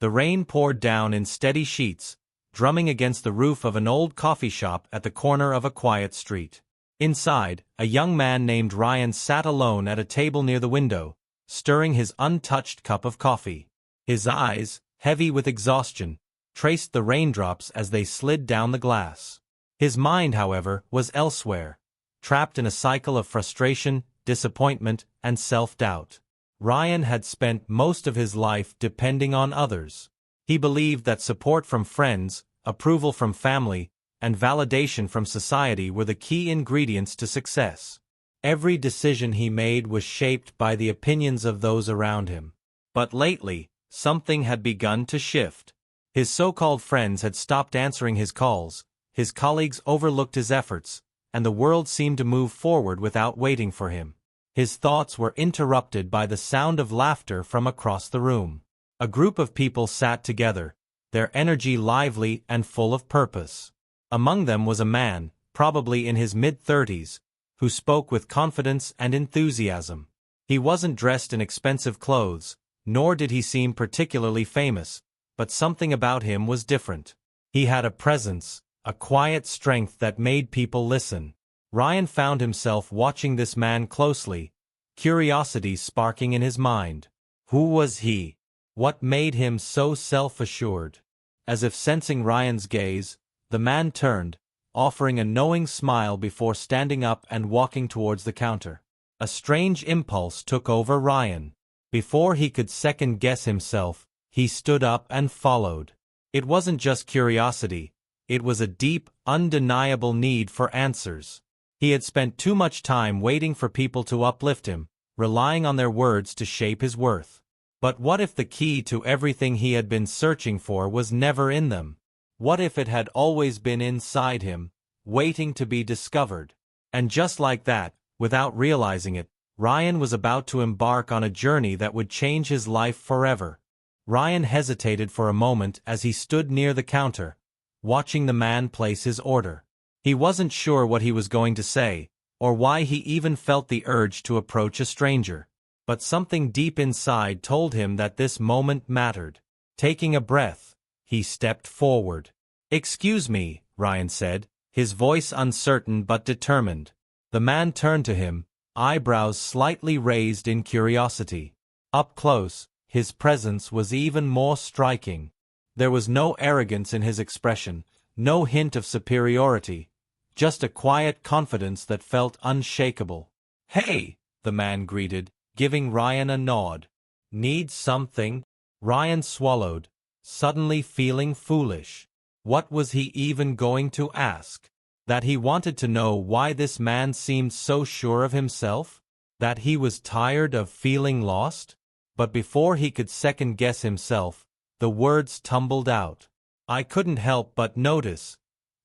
The rain poured down in steady sheets, drumming against the roof of an old coffee shop at the corner of a quiet street. Inside, a young man named Ryan sat alone at a table near the window, stirring his untouched cup of coffee. His eyes, heavy with exhaustion, traced the raindrops as they slid down the glass. His mind, however, was elsewhere, trapped in a cycle of frustration, disappointment, and self-doubt. Ryan had spent most of his life depending on others. He believed that support from friends, approval from family, and validation from society were the key ingredients to success. Every decision he made was shaped by the opinions of those around him. But lately, something had begun to shift. His so-called friends had stopped answering his calls, his colleagues overlooked his efforts, and the world seemed to move forward without waiting for him. His thoughts were interrupted by the sound of laughter from across the room. A group of people sat together, their energy lively and full of purpose. Among them was a man, probably in his mid-30s, who spoke with confidence and enthusiasm. He wasn't dressed in expensive clothes, nor did he seem particularly famous, but something about him was different. He had a presence, a quiet strength that made people listen. Ryan found himself watching this man closely, curiosity sparking in his mind. Who was he? What made him so self-assured? As if sensing Ryan's gaze, the man turned, offering a knowing smile before standing up and walking towards the counter. A strange impulse took over Ryan. Before he could second-guess himself, he stood up and followed. It wasn't just curiosity, it was a deep, undeniable need for answers. He had spent too much time waiting for people to uplift him, relying on their words to shape his worth. But what if the key to everything he had been searching for was never in them? What if it had always been inside him, waiting to be discovered? And just like that, without realizing it, Ryan was about to embark on a journey that would change his life forever. Ryan hesitated for a moment as he stood near the counter, watching the man place his order. He wasn't sure what he was going to say, or why he even felt the urge to approach a stranger. But something deep inside told him that this moment mattered. Taking a breath, he stepped forward. "Excuse me," Ryan said, his voice uncertain but determined. The man turned to him, eyebrows slightly raised in curiosity. Up close, his presence was even more striking. There was no arrogance in his expression, no hint of superiority, just a quiet confidence that felt unshakable. "Hey," the man greeted, giving Ryan a nod. "Need something?" Ryan swallowed, suddenly feeling foolish. What was he even going to ask? That he wanted to know why this man seemed so sure of himself? That he was tired of feeling lost? But before he could second-guess himself, the words tumbled out. "I couldn't help but notice.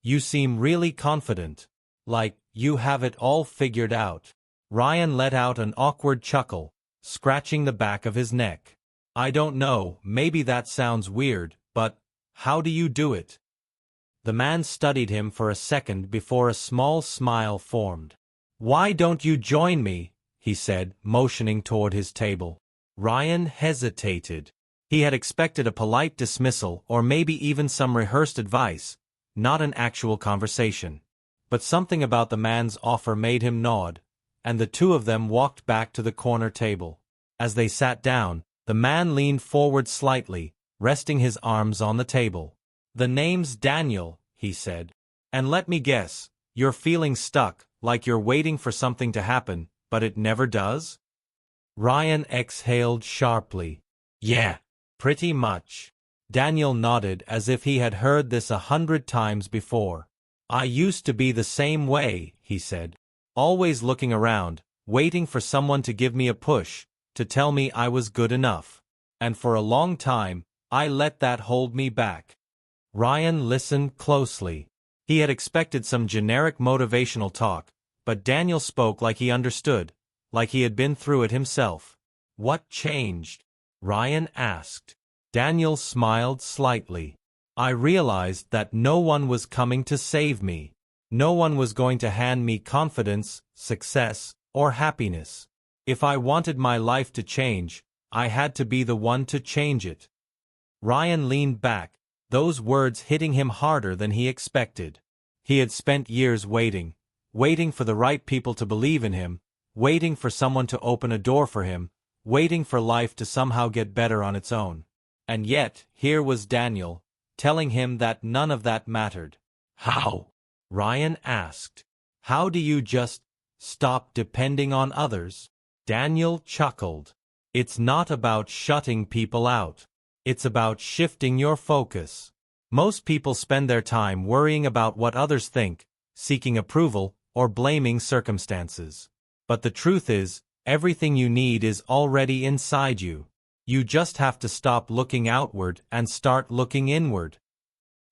You seem really confident. Like, you have it all figured out." Ryan let out an awkward chuckle, scratching the back of his neck. "I don't know, maybe that sounds weird, but how do you do it?" The man studied him for a second before a small smile formed. "Why don't you join me?" he said, motioning toward his table. Ryan hesitated. He had expected a polite dismissal or maybe even some rehearsed advice, not an actual conversation. But something about the man's offer made him nod, and the two of them walked back to the corner table. As they sat down, the man leaned forward slightly, resting his arms on the table. "The name's Daniel," he said. "And let me guess, you're feeling stuck, like you're waiting for something to happen, but it never does?" Ryan exhaled sharply. "Yeah, pretty much." Daniel nodded as if he had heard this 100 times before. "I used to be the same way," he said. "Always looking around, waiting for someone to give me a push, to tell me I was good enough. And for a long time, I let that hold me back." Ryan listened closely. He had expected some generic motivational talk, but Daniel spoke like he understood, like he had been through it himself. "What changed?" Ryan asked. Daniel smiled slightly. "I realized that no one was coming to save me. No one was going to hand me confidence, success, or happiness. If I wanted my life to change, I had to be the one to change it." Ryan leaned back, those words hitting him harder than he expected. He had spent years waiting for the right people to believe in him, waiting for someone to open a door for him, waiting for life to somehow get better on its own. And yet, here was Daniel, telling him that none of that mattered. How? Ryan asked. How do you just stop depending on others? Daniel chuckled. It's not about shutting people out. It's about shifting your focus. Most people spend their time worrying about what others think, seeking approval, or blaming circumstances. But the truth is, everything you need is already inside you. You just have to stop looking outward and start looking inward.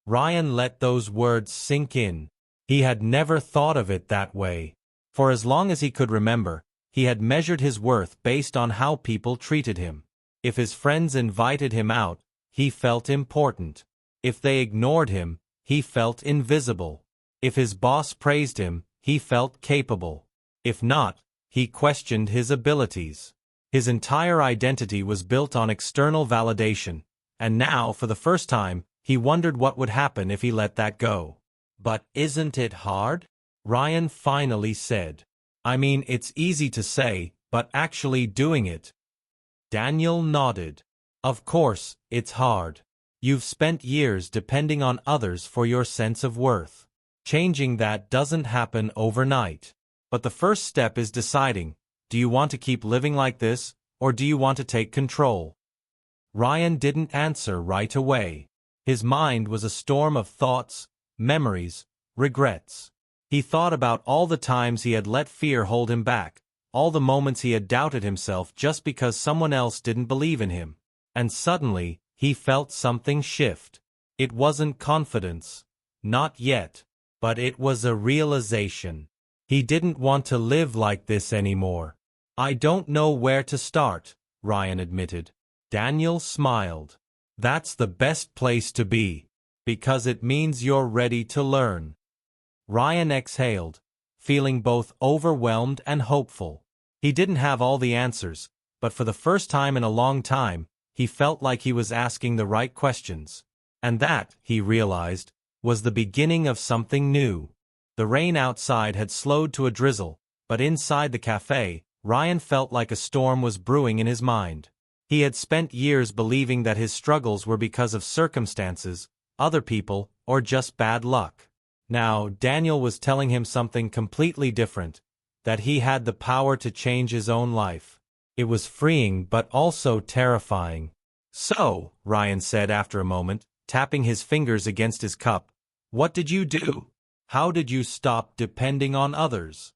Ryan let those words sink in. He had never thought of it that way. For as long as he could remember, he had measured his worth based on how people treated him. If his friends invited him out, he felt important. If they ignored him, he felt invisible. If his boss praised him, he felt capable. If not, he questioned his abilities. His entire identity was built on external validation, and now, for the first time, he wondered what would happen if he let that go. But isn't it hard? Ryan finally said. I mean, it's easy to say, but actually doing it. Daniel nodded. Of course, it's hard. You've spent years depending on others for your sense of worth. Changing that doesn't happen overnight. But the first step is deciding, do you want to keep living like this, or do you want to take control? Ryan didn't answer right away. His mind was a storm of thoughts, memories, regrets. He thought about all the times he had let fear hold him back, all the moments he had doubted himself just because someone else didn't believe in him. And suddenly, he felt something shift. It wasn't confidence. Not yet. But it was a realization. He didn't want to live like this anymore. I don't know where to start, Ryan admitted. Daniel smiled. That's the best place to be, because it means you're ready to learn. Ryan exhaled, feeling both overwhelmed and hopeful. He didn't have all the answers, but for the first time in a long time, he felt like he was asking the right questions. And that, he realized, was the beginning of something new. The rain outside had slowed to a drizzle, but inside the cafe, Ryan felt like a storm was brewing in his mind. He had spent years believing that his struggles were because of circumstances, other people, or just bad luck. Now, Daniel was telling him something completely different, that he had the power to change his own life. It was freeing but also terrifying. So, Ryan said after a moment, tapping his fingers against his cup, what did you do? How did you stop depending on others?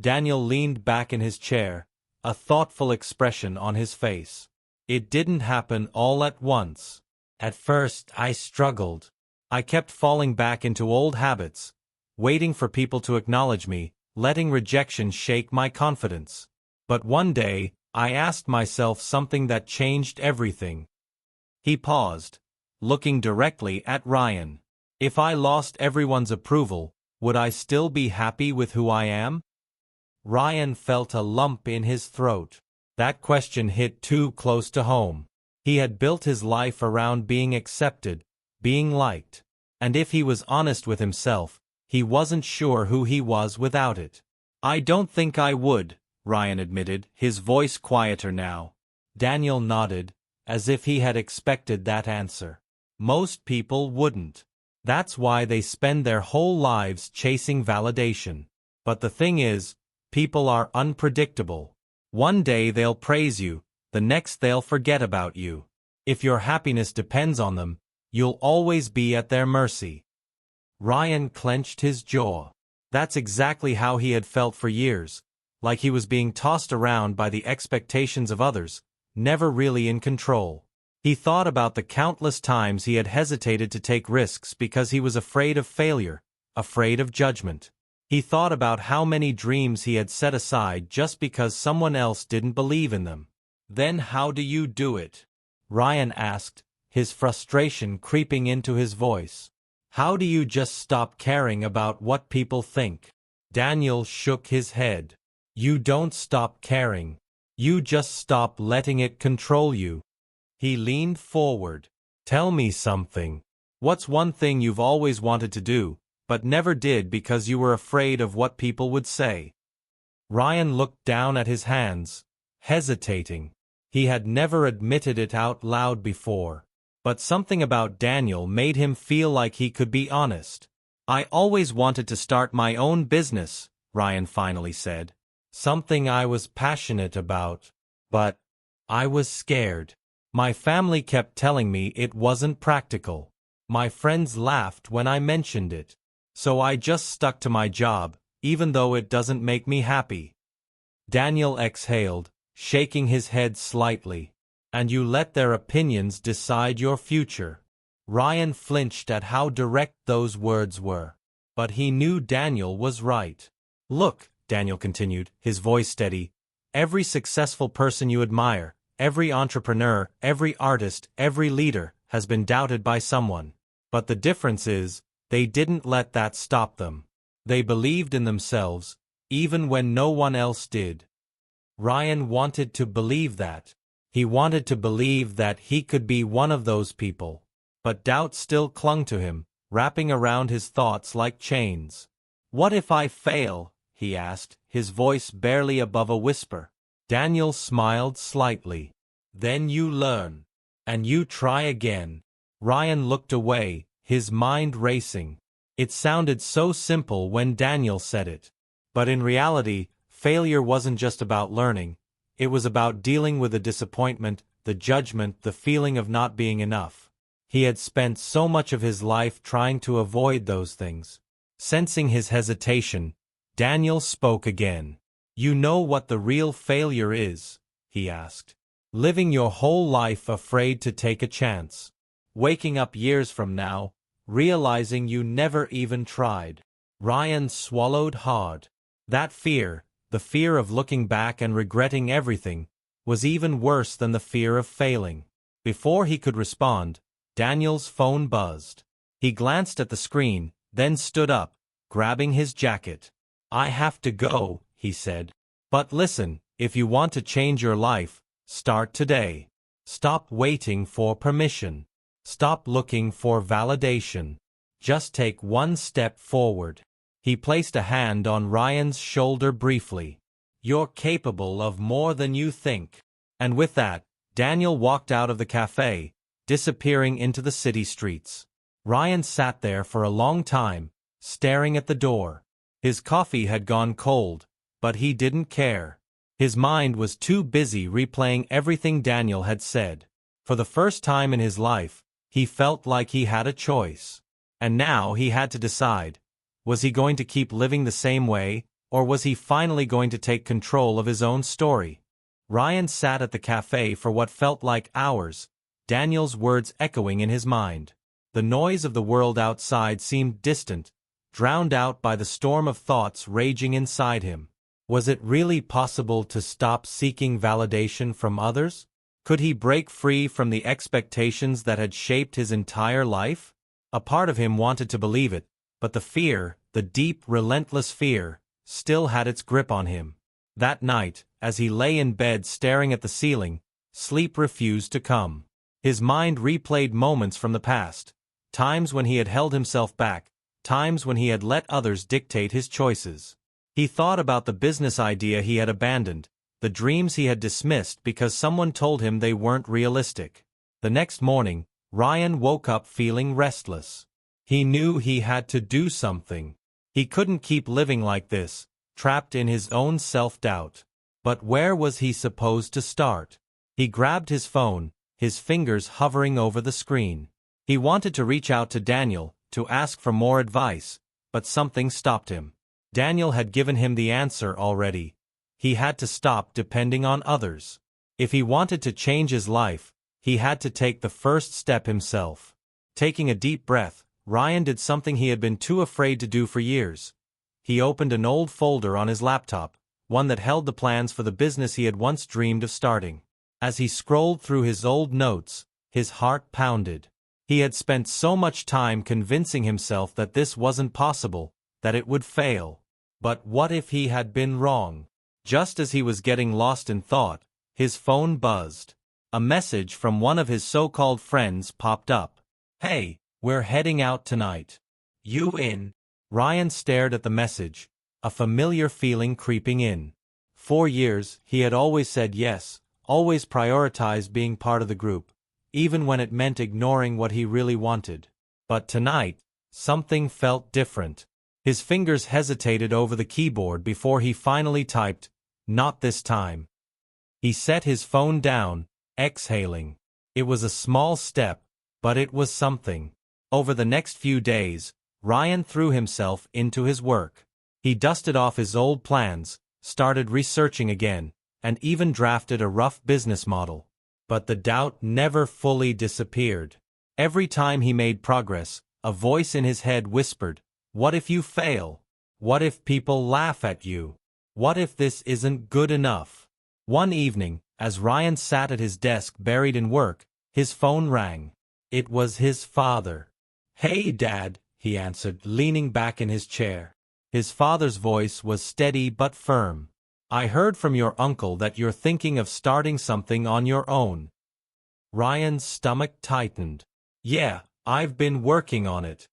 Daniel leaned back in his chair, a thoughtful expression on his face. It didn't happen all at once. At first, I struggled. I kept falling back into old habits, waiting for people to acknowledge me, letting rejection shake my confidence. But one day, I asked myself something that changed everything. He paused, looking directly at Ryan. If I lost everyone's approval, would I still be happy with who I am? Ryan felt a lump in his throat. That question hit too close to home. He had built his life around being accepted, being liked. And if he was honest with himself, he wasn't sure who he was without it. I don't think I would, Ryan admitted, his voice quieter now. Daniel nodded, as if he had expected that answer. Most people wouldn't. That's why they spend their whole lives chasing validation. But the thing is, people are unpredictable. One day they'll praise you, the next they'll forget about you. If your happiness depends on them, you'll always be at their mercy. Ryan clenched his jaw. That's exactly how he had felt for years, like he was being tossed around by the expectations of others, never really in control. He thought about the countless times he had hesitated to take risks because he was afraid of failure, afraid of judgment. He thought about how many dreams he had set aside just because someone else didn't believe in them. Then how do you do it? Ryan asked, his frustration creeping into his voice. How do you just stop caring about what people think? Daniel shook his head. You don't stop caring. You just stop letting it control you. He leaned forward. Tell me something. What's one thing you've always wanted to do, but never did because you were afraid of what people would say? Ryan looked down at his hands, hesitating. He had never admitted it out loud before. But something about Daniel made him feel like he could be honest. I always wanted to start my own business, Ryan finally said. Something I was passionate about. But I was scared. My family kept telling me it wasn't practical. My friends laughed when I mentioned it. So I just stuck to my job, even though it doesn't make me happy. Daniel exhaled, shaking his head slightly. And you let their opinions decide your future. Ryan flinched at how direct those words were. But he knew Daniel was right. Look, Daniel continued, his voice steady, every successful person you admire, every entrepreneur, every artist, every leader, has been doubted by someone. But the difference is, they didn't let that stop them. They believed in themselves, even when no one else did. Ryan wanted to believe that. He wanted to believe that he could be one of those people. But doubt still clung to him, wrapping around his thoughts like chains. What if I fail? He asked, his voice barely above a whisper. Daniel smiled slightly. Then you learn. And you try again. Ryan looked away, his mind racing. It sounded so simple when Daniel said it. But in reality, failure wasn't just about learning. It was about dealing with the disappointment, the judgment, the feeling of not being enough. He had spent so much of his life trying to avoid those things. Sensing his hesitation, Daniel spoke again. You know what the real failure is? He asked. Living your whole life afraid to take a chance. Waking up years from now, realizing you never even tried. Ryan swallowed hard. That fear, the fear of looking back and regretting everything, was even worse than the fear of failing. Before he could respond, Daniel's phone buzzed. He glanced at the screen, then stood up, grabbing his jacket. I have to go, he said. But listen, if you want to change your life, start today. Stop waiting for permission. Stop looking for validation. Just take one step forward. He placed a hand on Ryan's shoulder briefly. You're capable of more than you think. And with that, Daniel walked out of the cafe, disappearing into the city streets. Ryan sat there for a long time, staring at the door. His coffee had gone cold, but he didn't care. His mind was too busy replaying everything Daniel had said. For the first time in his life, he felt like he had a choice. And now he had to decide. Was he going to keep living the same way, or was he finally going to take control of his own story? Ryan sat at the cafe for what felt like hours, Daniel's words echoing in his mind. The noise of the world outside seemed distant, drowned out by the storm of thoughts raging inside him. Was it really possible to stop seeking validation from others? Could he break free from the expectations that had shaped his entire life? A part of him wanted to believe it, but the fear, the deep, relentless fear, still had its grip on him. That night, as he lay in bed staring at the ceiling, sleep refused to come. His mind replayed moments from the past, times when he had held himself back, times when he had let others dictate his choices. He thought about the business idea he had abandoned, the dreams he had dismissed because someone told him they weren't realistic. The next morning, Ryan woke up feeling restless. He knew he had to do something. He couldn't keep living like this, trapped in his own self-doubt. But where was he supposed to start? He grabbed his phone, his fingers hovering over the screen. He wanted to reach out to Daniel, to ask for more advice, but something stopped him. Daniel had given him the answer already. He had to stop depending on others. If he wanted to change his life, he had to take the first step himself. Taking a deep breath, Ryan did something he had been too afraid to do for years. He opened an old folder on his laptop, one that held the plans for the business he had once dreamed of starting. As he scrolled through his old notes, his heart pounded. He had spent so much time convincing himself that this wasn't possible, that it would fail. But what if he had been wrong? Just as he was getting lost in thought, his phone buzzed. A message from one of his so-called friends popped up. "Hey, we're heading out tonight. You in?" Ryan stared at the message, a familiar feeling creeping in. For years, he had always said yes, always prioritized being part of the group, even when it meant ignoring what he really wanted. But tonight, something felt different. His fingers hesitated over the keyboard before he finally typed, "Not this time." He set his phone down, exhaling. It was a small step, but it was something. Over the next few days, Ryan threw himself into his work. He dusted off his old plans, started researching again, and even drafted a rough business model. But the doubt never fully disappeared. Every time he made progress, a voice in his head whispered, "What if you fail? What if people laugh at you? What if this isn't good enough?" One evening, as Ryan sat at his desk buried in work, his phone rang. It was his father. "Hey, Dad," he answered, leaning back in his chair. His father's voice was steady but firm. "I heard from your uncle that you're thinking of starting something on your own." Ryan's stomach tightened. "Yeah, I've been working on it."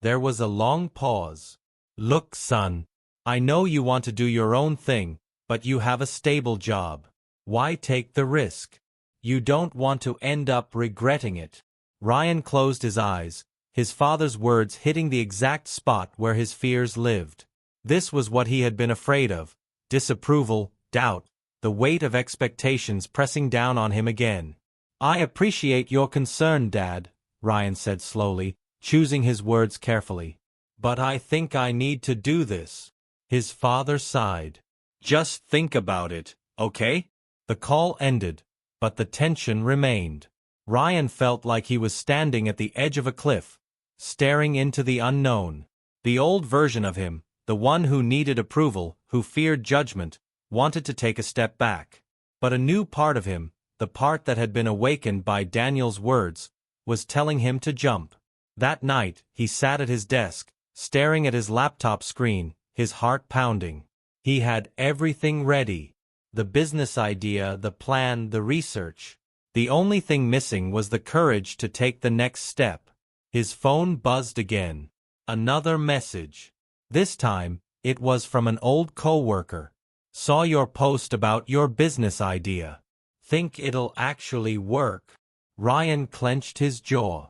There was a long pause. "Look, son, I know you want to do your own thing, but you have a stable job. Why take the risk? You don't want to end up regretting it." Ryan closed his eyes, his father's words hitting the exact spot where his fears lived. This was what he had been afraid of: disapproval, doubt, the weight of expectations pressing down on him again. "I appreciate your concern, Dad," Ryan said slowly, choosing his words carefully. "But I think I need to do this." His father sighed. "Just think about it, okay?" The call ended, but the tension remained. Ryan felt like he was standing at the edge of a cliff, staring into the unknown. The old version of him, the one who needed approval, who feared judgment, wanted to take a step back. But a new part of him, the part that had been awakened by Daniel's words, was telling him to jump. That night, he sat at his desk, staring at his laptop screen, his heart pounding. He had everything ready. The business idea, the plan, the research. The only thing missing was the courage to take the next step. His phone buzzed again. Another message. This time, it was from an old coworker. "Saw your post about your business idea. Think it'll actually work?" Ryan clenched his jaw.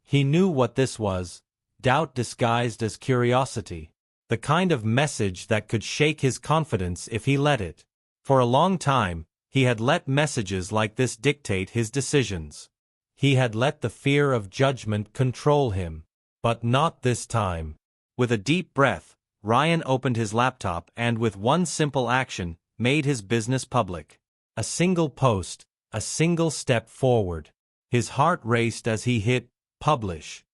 He knew what this was: doubt disguised as curiosity. The kind of message that could shake his confidence if he let it. For a long time, he had let messages like this dictate his decisions. He had let the fear of judgment control him. But not this time. With a deep breath, Ryan opened his laptop and with one simple action, made his business public. A single post, a single step forward. His heart raced as he hit publish.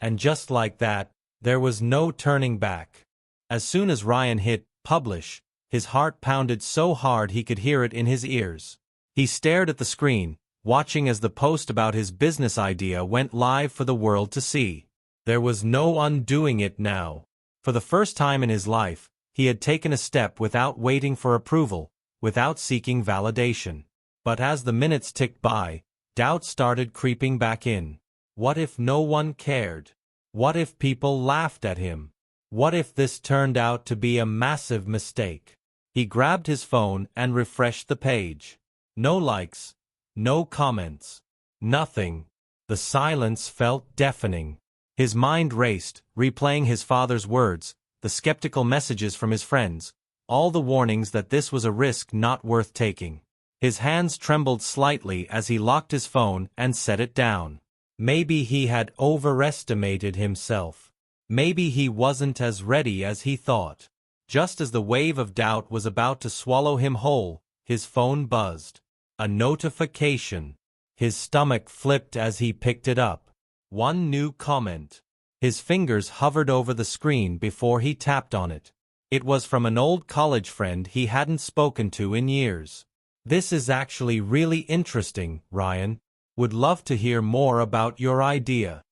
And just like that, there was no turning back. As soon as Ryan hit publish, his heart pounded so hard he could hear it in his ears. He stared at the screen, watching as the post about his business idea went live for the world to see. There was no undoing it now. For the first time in his life, he had taken a step without waiting for approval, without seeking validation. But as the minutes ticked by, doubt started creeping back in. What if no one cared? What if people laughed at him? What if this turned out to be a massive mistake? He grabbed his phone and refreshed the page. No likes, no comments, nothing. The silence felt deafening. His mind raced, replaying his father's words, the skeptical messages from his friends, all the warnings that this was a risk not worth taking. His hands trembled slightly as he locked his phone and set it down. Maybe he had overestimated himself. Maybe he wasn't as ready as he thought. Just as the wave of doubt was about to swallow him whole, his phone buzzed. A notification. His stomach flipped as he picked it up. One new comment. His fingers hovered over the screen before he tapped on it. It was from an old college friend he hadn't spoken to in years. "This is actually really interesting, Ryan. Would love to hear more about your idea."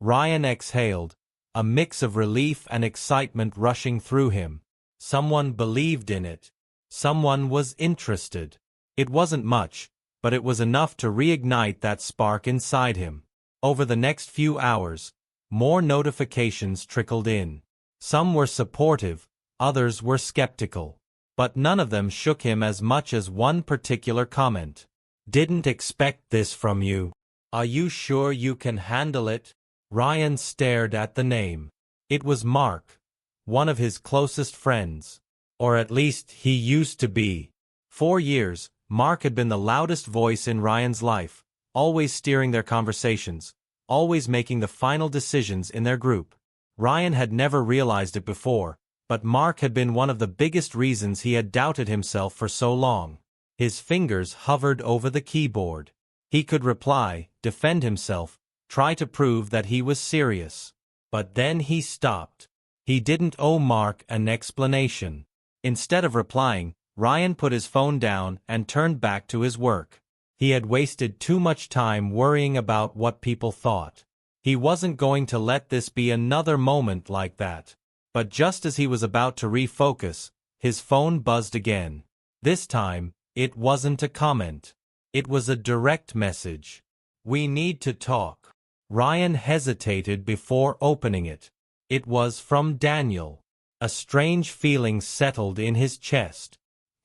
Ryan exhaled, a mix of relief and excitement rushing through him. Someone believed in it. Someone was interested. It wasn't much, but it was enough to reignite that spark inside him. Over the next few hours, more notifications trickled in. Some were supportive, others were skeptical. But none of them shook him as much as one particular comment. "Didn't expect this from you. Are you sure you can handle it?" Ryan stared at the name. It was Mark, one of his closest friends. Or at least he used to be. For years, Mark had been the loudest voice in Ryan's life, always steering their conversations, always making the final decisions in their group. Ryan had never realized it before, but Mark had been one of the biggest reasons he had doubted himself for so long. His fingers hovered over the keyboard. He could reply, defend himself, try to prove that he was serious. But then he stopped. He didn't owe Mark an explanation. Instead of replying, Ryan put his phone down and turned back to his work. He had wasted too much time worrying about what people thought. He wasn't going to let this be another moment like that. But just as he was about to refocus, his phone buzzed again. This time, it wasn't a comment. It was a direct message. "We need to talk." Ryan hesitated before opening it. It was from Daniel. A strange feeling settled in his chest.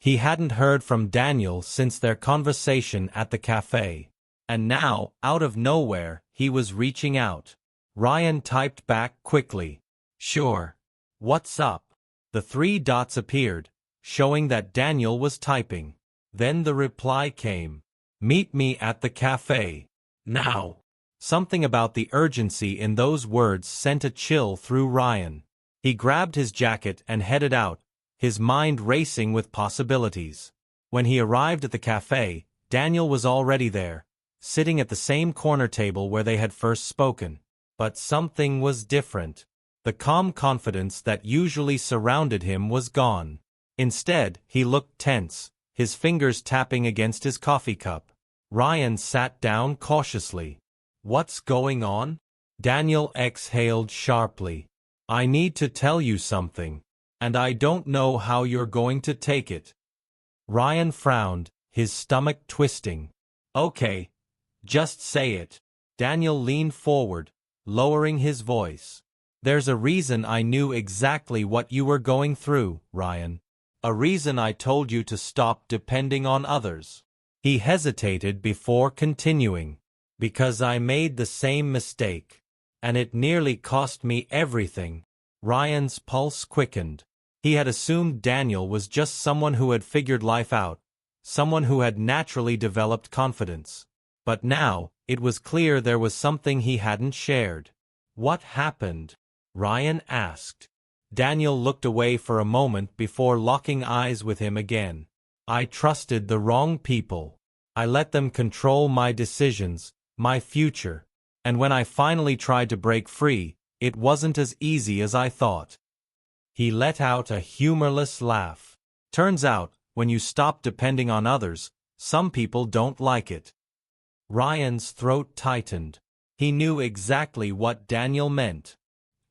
He hadn't heard from Daniel since their conversation at the cafe. And now, out of nowhere, he was reaching out. Ryan typed back quickly. "Sure. What's up?" The 3 dots appeared, showing that Daniel was typing. Then the reply came. "Meet me at the cafe. Now." Something about the urgency in those words sent a chill through Ryan. He grabbed his jacket and headed out, his mind racing with possibilities. When he arrived at the cafe, Daniel was already there, sitting at the same corner table where they had first spoken. But something was different. The calm confidence that usually surrounded him was gone. Instead, he looked tense, his fingers tapping against his coffee cup. Ryan sat down cautiously. "What's going on?" Daniel exhaled sharply. "I need to tell you something, and I don't know how you're going to take it." Ryan frowned, his stomach twisting. "Okay, just say it." Daniel leaned forward, lowering his voice. "There's a reason I knew exactly what you were going through, Ryan. A reason I told you to stop depending on others." He hesitated before continuing. "Because I made the same mistake. And it nearly cost me everything." Ryan's pulse quickened. He had assumed Daniel was just someone who had figured life out, someone who had naturally developed confidence. But now, it was clear there was something he hadn't shared. "What happened?" Ryan asked. Daniel looked away for a moment before locking eyes with him again. "I trusted the wrong people. I let them control my decisions, my future. And when I finally tried to break free, it wasn't as easy as I thought." He let out a humorless laugh. "Turns out, when you stop depending on others, some people don't like it." Ryan's throat tightened. He knew exactly what Daniel meant.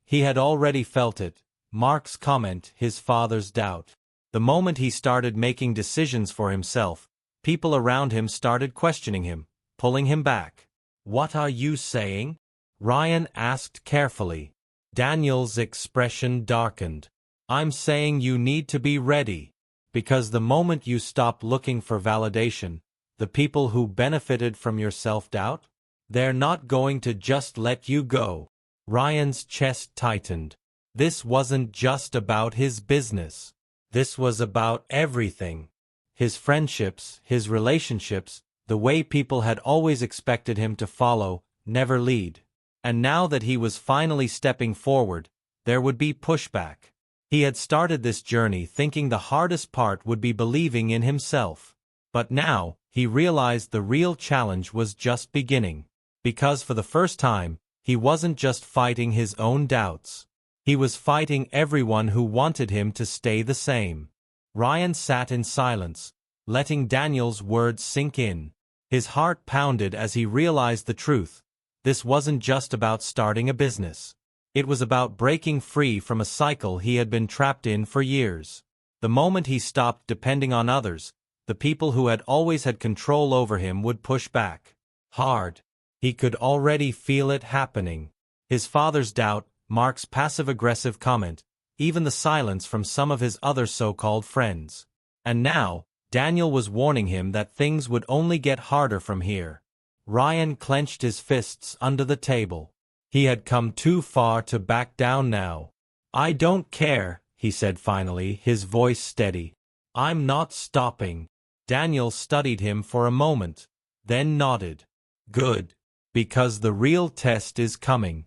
He had already felt it, Mark's comment, his father's doubt. The moment he started making decisions for himself, people around him started questioning him, pulling him back. "What are you saying?" Ryan asked carefully. Daniel's expression darkened. "I'm saying you need to be ready. Because the moment you stop looking for validation, the people who benefited from your self-doubt, they're not going to just let you go." Ryan's chest tightened. This wasn't just about his business. This was about everything. His friendships, his relationships, the way people had always expected him to follow, never lead. And now that he was finally stepping forward, there would be pushback. He had started this journey thinking the hardest part would be believing in himself. But now, he realized the real challenge was just beginning. Because for the first time, he wasn't just fighting his own doubts. He was fighting everyone who wanted him to stay the same. Ryan sat in silence, letting Daniel's words sink in. His heart pounded as he realized the truth. This wasn't just about starting a business. It was about breaking free from a cycle he had been trapped in for years. The moment he stopped depending on others, the people who had always had control over him would push back. Hard. He could already feel it happening. His father's doubt, Mark's passive-aggressive comment, even the silence from some of his other so-called friends. And now, Daniel was warning him that things would only get harder from here. Ryan clenched his fists under the table. He had come too far to back down now. "I don't care," he said finally, his voice steady. "I'm not stopping." Daniel studied him for a moment, then nodded. "Good. Because the real test is coming."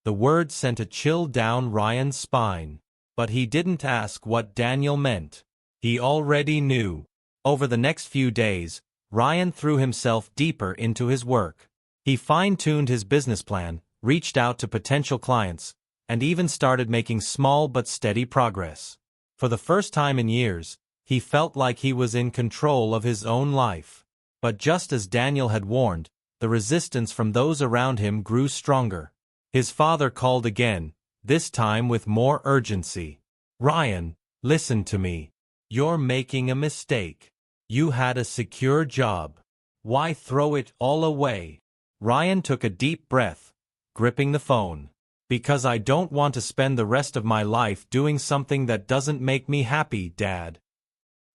The word sent a chill down Ryan's spine. But he didn't ask what Daniel meant. He already knew. Over the next few days, Ryan threw himself deeper into his work. He fine-tuned his business plan, reached out to potential clients, and even started making small but steady progress. For the first time in years, he felt like he was in control of his own life. But just as Daniel had warned, the resistance from those around him grew stronger. His father called again, this time with more urgency. "Ryan, listen to me. You're making a mistake. You had a secure job. Why throw it all away?" Ryan took a deep breath, gripping the phone. "Because I don't want to spend the rest of my life doing something that doesn't make me happy, Dad."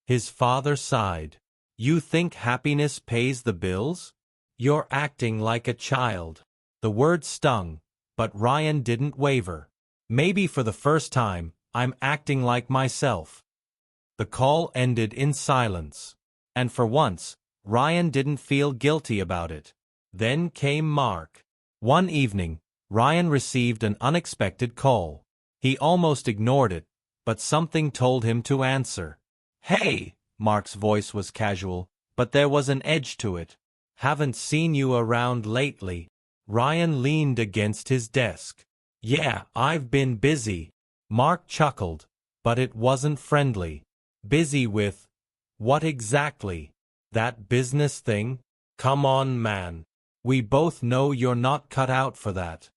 His father sighed. "You think happiness pays the bills? You're acting like a child." The word stung, but Ryan didn't waver. "Maybe for the first time, I'm acting like myself." The call ended in silence. And for once, Ryan didn't feel guilty about it. Then came Mark. One evening, Ryan received an unexpected call. He almost ignored it, but something told him to answer. "Hey," Mark's voice was casual, but there was an edge to it. "Haven't seen you around lately." Ryan leaned against his desk. "Yeah, I've been busy." Mark chuckled, but it wasn't friendly. "Busy with what exactly? That business thing? Come on, man. We both know you're not cut out for that."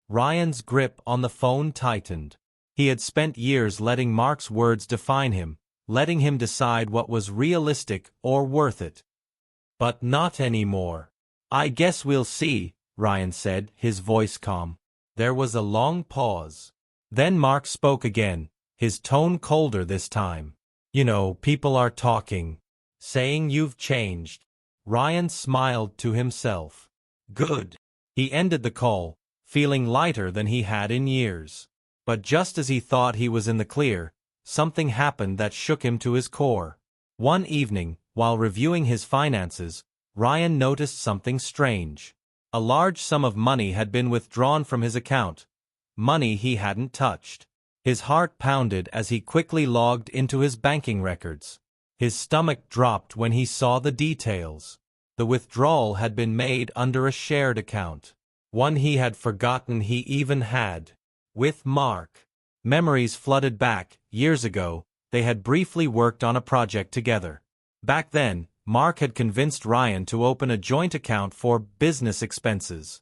Ryan's grip on the phone tightened. He had spent years letting Mark's words define him, letting him decide what was realistic or worth it. But not anymore. "I guess we'll see," Ryan said, his voice calm. There was a long pause. Then Mark spoke again, his tone colder this time. "You know, people are talking. Saying you've changed." Ryan smiled to himself. "Good." He ended the call, feeling lighter than he had in years. But just as he thought he was in the clear, something happened that shook him to his core. One evening, while reviewing his finances, Ryan noticed something strange. A large sum of money had been withdrawn from his account. Money he hadn't touched. His heart pounded as he quickly logged into his banking records. His stomach dropped when he saw the details. The withdrawal had been made under a shared account. One he had forgotten he even had. With Mark. Memories flooded back. Years ago, they had briefly worked on a project together. Back then, Mark had convinced Ryan to open a joint account for business expenses.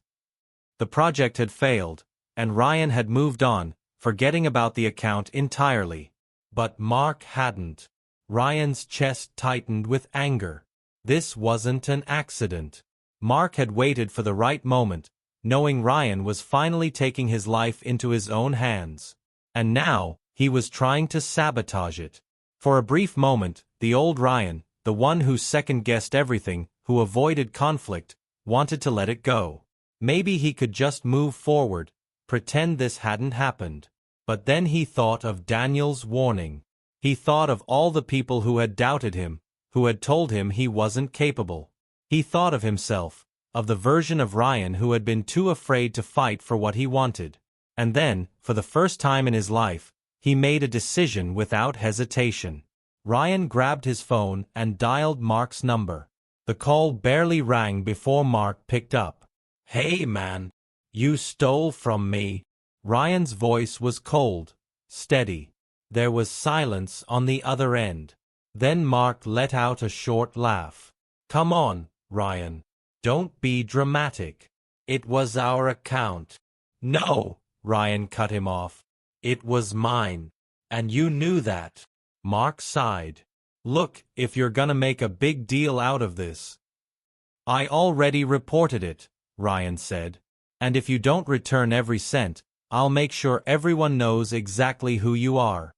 The project had failed, and Ryan had moved on, forgetting about the account entirely. But Mark hadn't. Ryan's chest tightened with anger. This wasn't an accident. Mark had waited for the right moment, knowing Ryan was finally taking his life into his own hands. And now, he was trying to sabotage it. For a brief moment, the old Ryan, the one who second-guessed everything, who avoided conflict, wanted to let it go. Maybe he could just move forward, pretend this hadn't happened. But then he thought of Daniel's warning. He thought of all the people who had doubted him, who had told him he wasn't capable. He thought of himself, of the version of Ryan who had been too afraid to fight for what he wanted. And then, for the first time in his life, he made a decision without hesitation. Ryan grabbed his phone and dialed Mark's number. The call barely rang before Mark picked up. "Hey man, you stole from me." Ryan's voice was cold, steady. There was silence on the other end. Then Mark let out a short laugh. "Come on, Ryan. Don't be dramatic. It was our account." "No," Ryan cut him off. "It was mine. And you knew that." Mark sighed. Look, if you're gonna make a big deal out of this. I already reported it, Ryan said. And if you don't return every cent, I'll make sure everyone knows exactly who you are.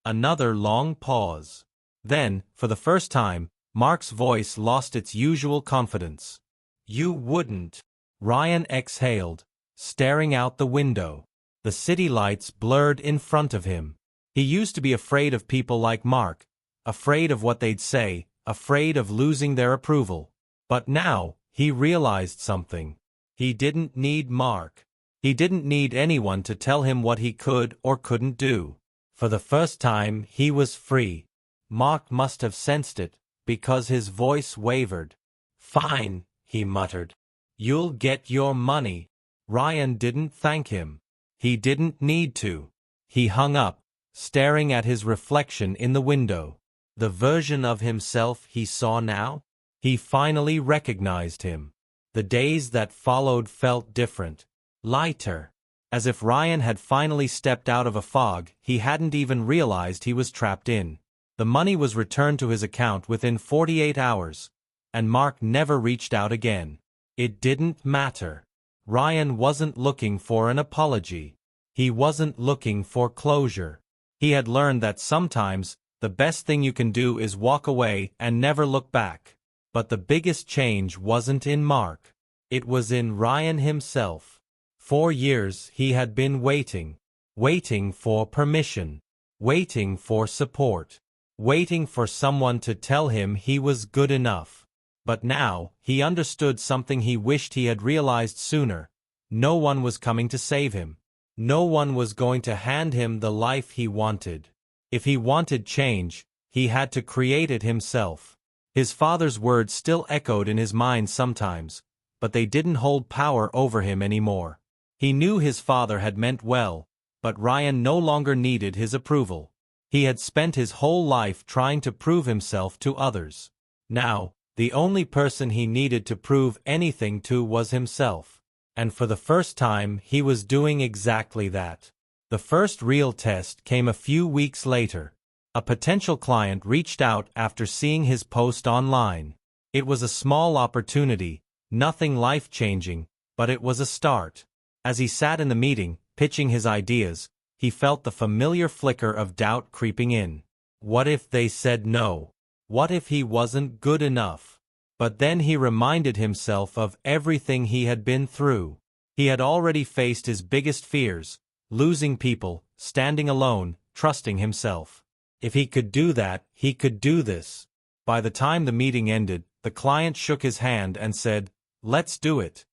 Another long pause. Then, for the first time, Mark's voice lost its usual confidence. You wouldn't. Ryan exhaled, staring out the window. The city lights blurred in front of him. He used to be afraid of people like Mark, afraid of what they'd say, afraid of losing their approval. But now, he realized something. He didn't need Mark. He didn't need anyone to tell him what he could or couldn't do. For the first time, he was free. Mark must have sensed it, because his voice wavered. Fine, he muttered. You'll get your money. Ryan didn't thank him. He didn't need to. He hung up, staring at his reflection in the window. The version of himself he saw now? He finally recognized him. The days that followed felt different, lighter. As if Ryan had finally stepped out of a fog he hadn't even realized he was trapped in. The money was returned to his account within 48 hours, and Mark never reached out again. It didn't matter. Ryan wasn't looking for an apology. He wasn't looking for closure. He had learned that sometimes, the best thing you can do is walk away and never look back. But the biggest change wasn't in Mark. It was in Ryan himself. 4 years he had been waiting. Waiting for permission. Waiting for support. Waiting for someone to tell him he was good enough. But now, he understood something he wished he had realized sooner. No one was coming to save him. No one was going to hand him the life he wanted. If he wanted change, he had to create it himself. His father's words still echoed in his mind sometimes, but they didn't hold power over him anymore. He knew his father had meant well, but Ryan no longer needed his approval. He had spent his whole life trying to prove himself to others. Now, the only person he needed to prove anything to was himself. And for the first time, he was doing exactly that. The first real test came a few weeks later. A potential client reached out after seeing his post online. It was a small opportunity, nothing life-changing, but it was a start. As he sat in the meeting, pitching his ideas, he felt the familiar flicker of doubt creeping in. What if they said no? What if he wasn't good enough? But then he reminded himself of everything he had been through. He had already faced his biggest fears, losing people, standing alone, trusting himself. If he could do that, he could do this. By the time the meeting ended, the client shook his hand and said, "Let's do it."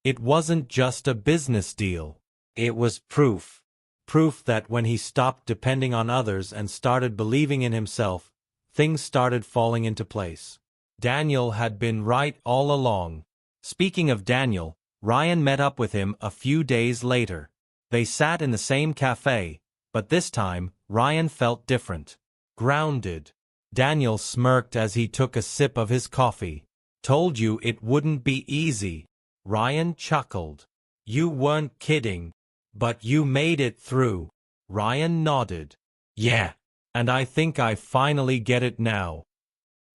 It wasn't just a business deal. It was proof. Proof that when he stopped depending on others and started believing in himself, things started falling into place. Daniel had been right all along. Speaking of Daniel, Ryan met up with him a few days later. They sat in the same cafe, but this time, Ryan felt different. Grounded. Daniel smirked as he took a sip of his coffee. Told you it wouldn't be easy. Ryan chuckled. You weren't kidding. But you made it through. Ryan nodded. Yeah. And I think I finally get it now.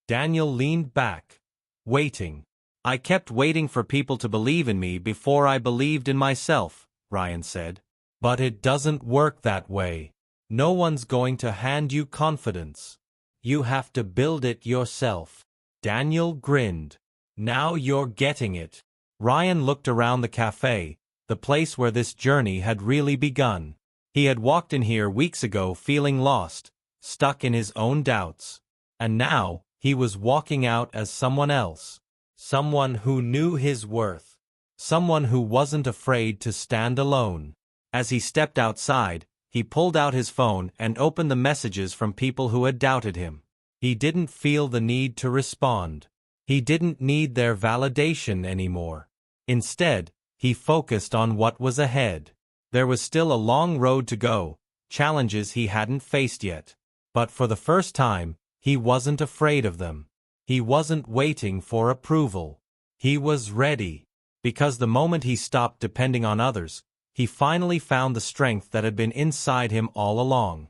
Daniel leaned back, waiting. I kept waiting for people to believe in me before I believed in myself, Ryan said. But it doesn't work that way. No one's going to hand you confidence. You have to build it yourself. Daniel grinned. Now you're getting it. Ryan looked around the cafe, the place where this journey had really begun. He had walked in here weeks ago feeling lost, stuck in his own doubts. And now, he was walking out as someone else. Someone who knew his worth. Someone who wasn't afraid to stand alone. As he stepped outside, he pulled out his phone and opened the messages from people who had doubted him. He didn't feel the need to respond. He didn't need their validation anymore. Instead, he focused on what was ahead. There was still a long road to go, challenges he hadn't faced yet. But for the first time, he wasn't afraid of them. He wasn't waiting for approval. He was ready. Because the moment he stopped depending on others, he finally found the strength that had been inside him all along.